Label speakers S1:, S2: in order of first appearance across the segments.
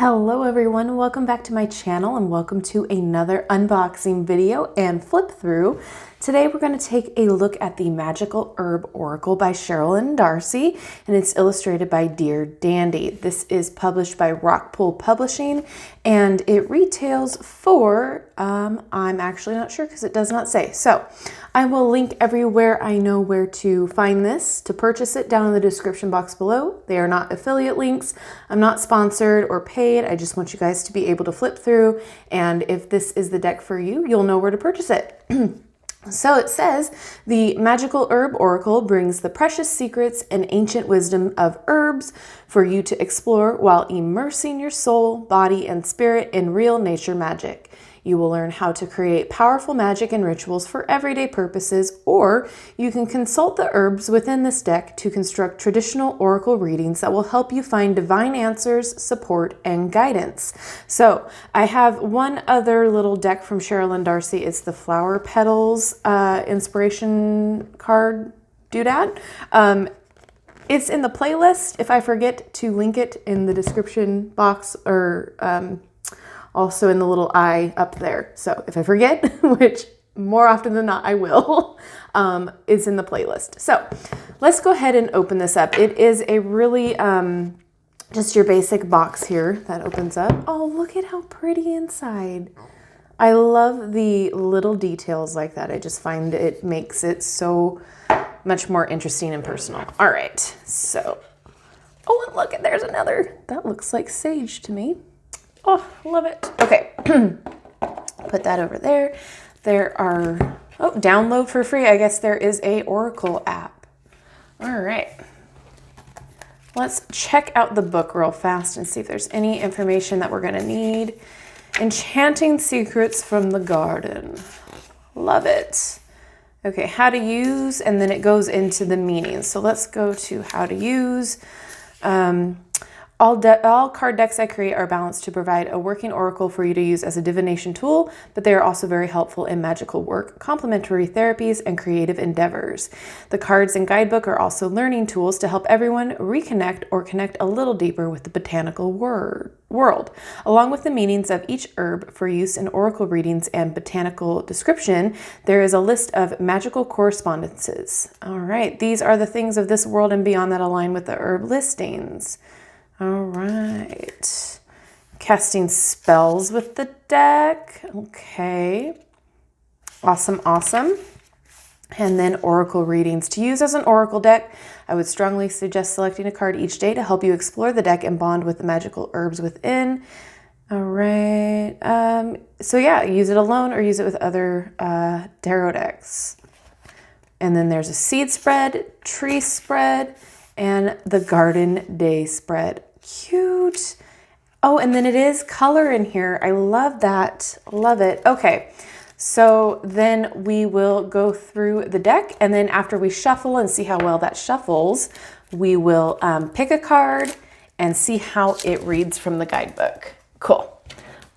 S1: Hello everyone, welcome back to my channel and welcome to another unboxing video and flip through. Today we're going to take a look at the Magickal Herb Oracle by Cheralyn Darcey, and it's illustrated by Dear Dandy. This is published by Rockpool Publishing and it retails for, I'm actually not sure because it does not say. So I will link everywhere I know where to find this to purchase it down in the description box below. They are not affiliate links. I'm not sponsored or paid. I just want you guys to be able to flip through, and if this is the deck for you, you'll know where to purchase it. So it says, the Magickal Herb Oracle brings the precious secrets and ancient wisdom of herbs for you to explore while immersing your soul, body, and spirit in real nature magic. You will learn how to create powerful magic and rituals for everyday purposes, or you can consult the herbs within this deck to construct traditional oracle readings that will help you find divine answers, support, and guidance. So I have one other little deck from Cheralyn Darcey. It's the Flower Petals inspiration card doodad. It's in the playlist. If I forget to link it in the description box, or also in the little eye up there. So if I forget, which more often than not I will, it's in the playlist. So let's go ahead and open this up. It is a really just your basic box here that opens up. Oh, look at how pretty inside. I love the little details like that. I just find it makes it so much more interesting and personal. All right, so, oh, and look, there's another. That looks like sage to me. Oh, love it. Okay, put that over there. There are, oh, download for free. I guess there is a Oracle app. All right. Let's check out the book real fast and see if there's any information that we're gonna need. Enchanting Secrets from the Garden. Love it. Okay, how to use, and then it goes into the meanings. So let's go to how to use. All card decks I create are balanced to provide a working oracle for you to use as a divination tool, but they are also very helpful in magical work, complementary therapies, and creative endeavors. The cards in Guidebook are also learning tools to help everyone reconnect or connect a little deeper with the botanical world. Along with the meanings of each herb for use in oracle readings and botanical description, there is a list of magical correspondences. All right, these are the things of this world and beyond that align with the herb listings. All right, casting spells with the deck. Okay, awesome, awesome. And then oracle readings. To use as an oracle deck, I would strongly suggest selecting a card each day to help you explore the deck and bond with the magical herbs within. All right, so yeah, use it alone or use it with other tarot decks. And then there's a seed spread, tree spread, and the garden day spread. Cute. Oh, and then it is color in here. I love that. Love it. Okay, so then we will go through the deck, and then after we shuffle and see how well that shuffles, we will pick a card and see how it reads from the guidebook. Cool.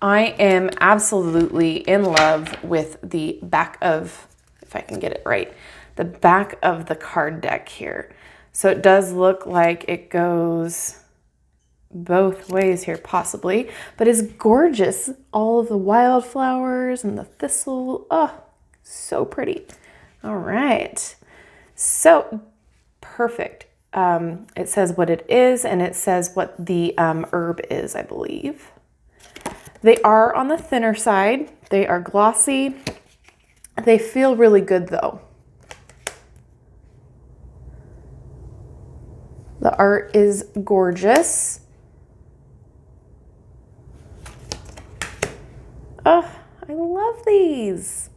S1: I am absolutely in love with the back of, if I can get it right, the back of the card deck here. So it does look like it goes both ways here, possibly, but it's gorgeous. All of the wildflowers and the thistle. Oh, so pretty. All right. So perfect. It says what it is, and it says what the herb is, I believe. They are on the thinner side. They are glossy. They feel really good though. The art is gorgeous. Oh, I love these.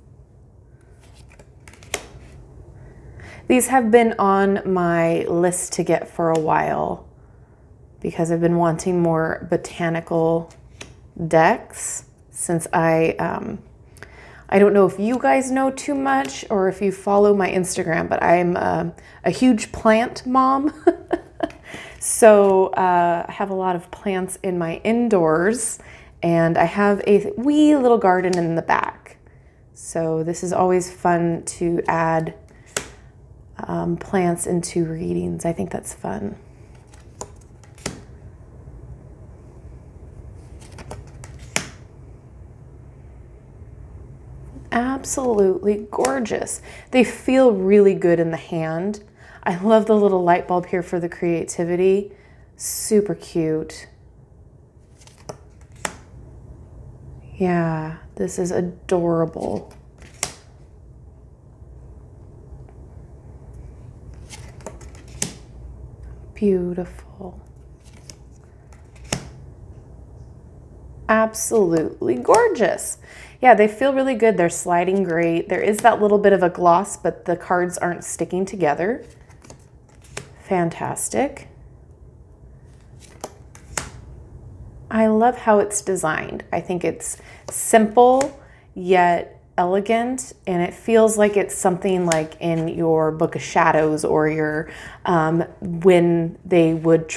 S1: These have been on my list to get for a while because I've been wanting more botanical decks since I don't know if you guys know too much or if you follow my Instagram, but I'm a huge plant mom. So I have a lot of plants in my indoors, and I have a wee little garden in the back. So this is always fun to add plants into readings. I think that's fun. Absolutely gorgeous. They feel really good in the hand. I love the little light bulb here for the creativity. Super cute. Yeah, this is adorable. Beautiful. Absolutely gorgeous. Yeah, they feel really good. They're sliding great. There is that little bit of a gloss, but the cards aren't sticking together. Fantastic. I love how it's designed. I think it's simple yet elegant, and it feels like it's something like in your Book of Shadows or your when they would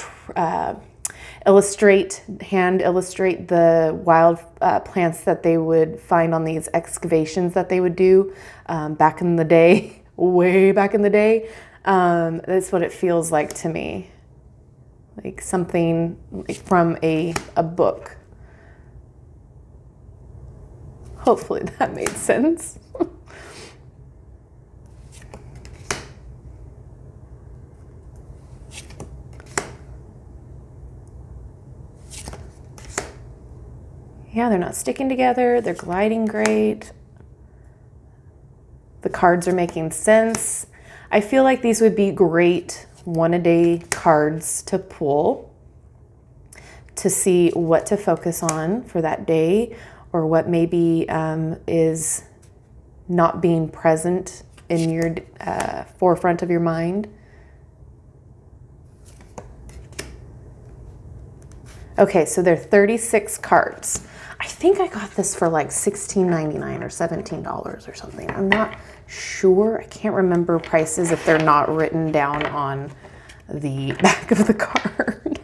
S1: hand illustrate the wild plants that they would find on these excavations that they would do back in the day, way back in the day. That's what it feels like to me. Like something like from a book. Hopefully that made sense. Yeah, they're not sticking together. They're gliding great. The cards are making sense. I feel like these would be great one-a-day cards to pull to see what to focus on for that day, or what maybe is not being present in your forefront of your mind. Okay, so there are 36 cards. I think I got this for like $16.99 or $17 or something. I'm not sure. I can't remember prices if they're not written down on the back of the card.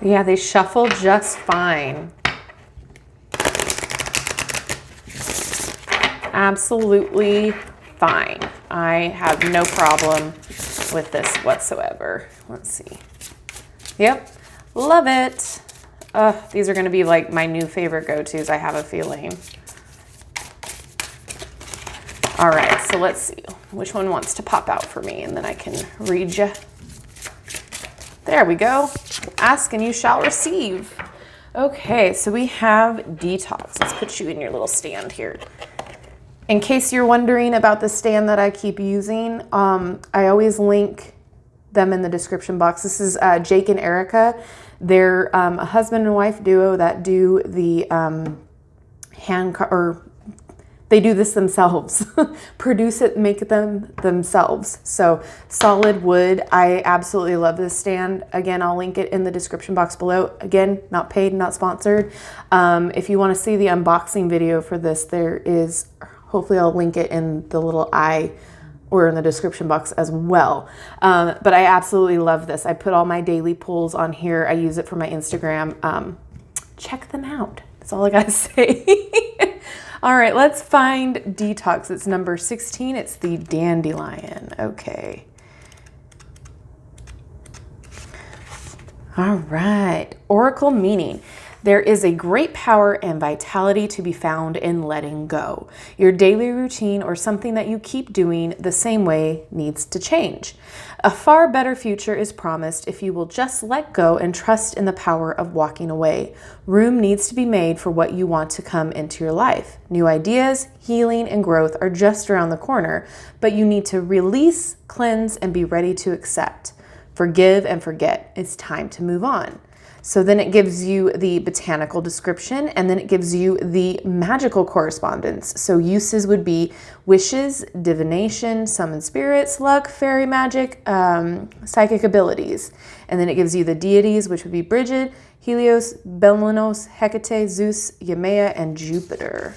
S1: Yeah, they shuffle just fine. Absolutely fine. I have no problem with this whatsoever. Let's see. Yep, love it. These are gonna be like my new favorite go-tos, I have a feeling. All right, so let's see which one wants to pop out for me, and then I can read you. There we go. Ask and you shall receive. Okay, so we have Detox. Let's put you in your little stand here. In case you're wondering about the stand that I keep using, I always link them in the description box. This is Jake and Erica. They're a husband and wife duo that do the they do this themselves. Produce it, make them themselves. So solid wood. I absolutely love this stand. Again, I'll link it in the description box below. Again, not paid, not sponsored. If you want to see the unboxing video for this, there is, hopefully I'll link it in the little eye or in the description box as well. But I absolutely love this. I put all my daily pulls on here. I use it for my Instagram. Check them out. That's all I gotta say. All right, let's find Detox. It's number 16. It's the Dandelion. Okay. All right, Oracle meaning. There is a great power and vitality to be found in letting go. Your daily routine or something that you keep doing the same way needs to change. A far better future is promised if you will just let go and trust in the power of walking away. Room needs to be made for what you want to come into your life. New ideas, healing, and growth are just around the corner, but you need to release, cleanse, and be ready to accept. Forgive and forget. It's time to move on. So then it gives you the botanical description, and then it gives you the magical correspondence. So uses would be wishes, divination, summon spirits, luck, fairy magic, psychic abilities. And then it gives you the deities, which would be Bridget, Helios, Belinos, Hecate, Zeus, Yemea, and Jupiter.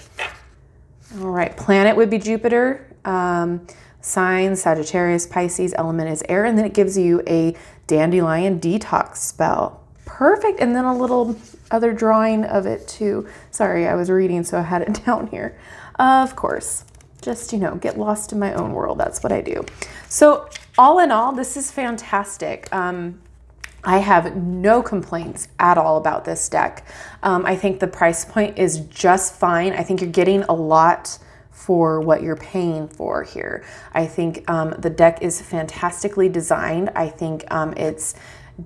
S1: All right, planet would be Jupiter. Sign, Sagittarius, Pisces, element is air, and then it gives you a dandelion detox spell. Perfect. And then a little other drawing of it too. Sorry, I was reading, so I had it down here. Of course, just, you know, get lost in my own world. That's what I do. So all in all, this is fantastic. I have no complaints at all about this deck. I think the price point is just fine. I think you're getting a lot for what you're paying for here. I think the deck is fantastically designed. I think it's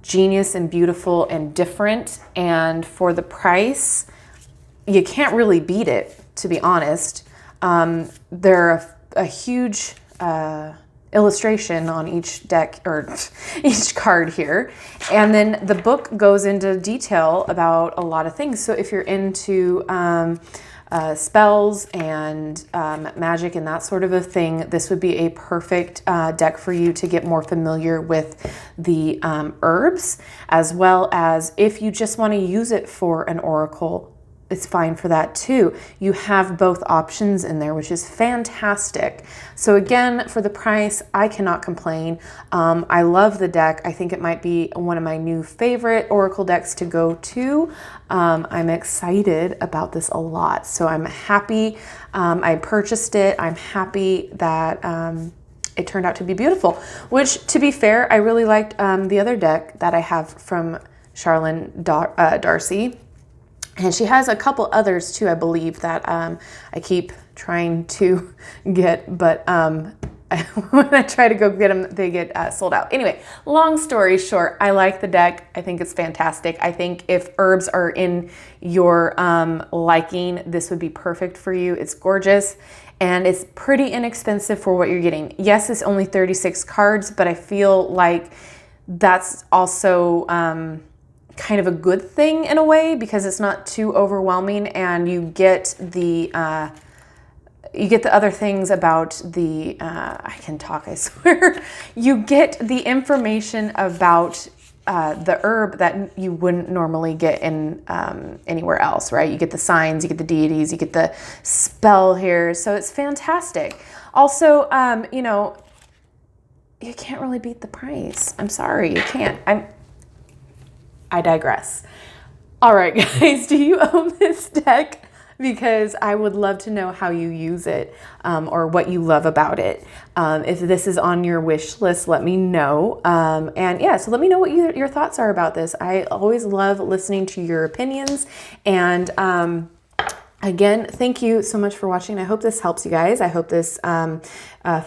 S1: genius and beautiful and different. And for the price, you can't really beat it, to be honest. They're a huge illustration on each deck or each card here. And then the book goes into detail about a lot of things. So if you're into spells and magic and that sort of a thing, this would be a perfect deck for you to get more familiar with the herbs, as well as if you just want to use it for an oracle, it's fine for that too. You have both options in there, which is fantastic. So again, for the price, I cannot complain. I love the deck. I think it might be one of my new favorite oracle decks to go to. I'm excited about this a lot. So I'm happy I purchased it. I'm happy that it turned out to be beautiful, which, to be fair, I really liked the other deck that I have from Cheralyn Darcey. And she has a couple others too, I believe, that I keep trying to get, but when I try to go get them, they get sold out. Anyway, long story short, I like the deck. I think it's fantastic. I think if herbs are in your liking, this would be perfect for you. It's gorgeous and it's pretty inexpensive for what you're getting. Yes, it's only 36 cards, but I feel like that's also kind of a good thing in a way, because it's not too overwhelming, and you get the other things about the I can talk, I swear. You get the information about the herb that you wouldn't normally get in anywhere else, right? You get the signs, you get the deities, you get the spell here, so it's fantastic. Also, you know, you can't really beat the price. I'm sorry, you can't. I digress. All right, guys, do you own this deck? Because I would love to know how you use it or what you love about it. If this is on your wish list, let me know. And yeah, so let me know what your thoughts are about this. I always love listening to your opinions. And again, thank you so much for watching. I hope this helps you guys. I hope this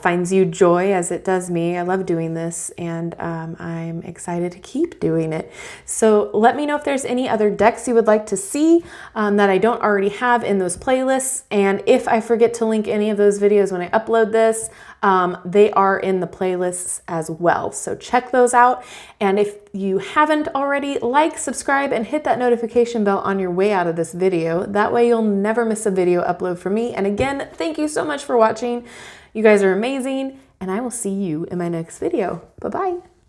S1: finds you joy as it does me. I love doing this, and I'm excited to keep doing it. So let me know if there's any other decks you would like to see that I don't already have in those playlists. And if I forget to link any of those videos when I upload this, they are in the playlists as well. So check those out. And if you haven't already, like, subscribe, and hit that notification bell on your way out of this video. That way you'll never miss a video upload from me. And again, thank you so much for watching. You guys are amazing, and I will see you in my next video. Bye-bye.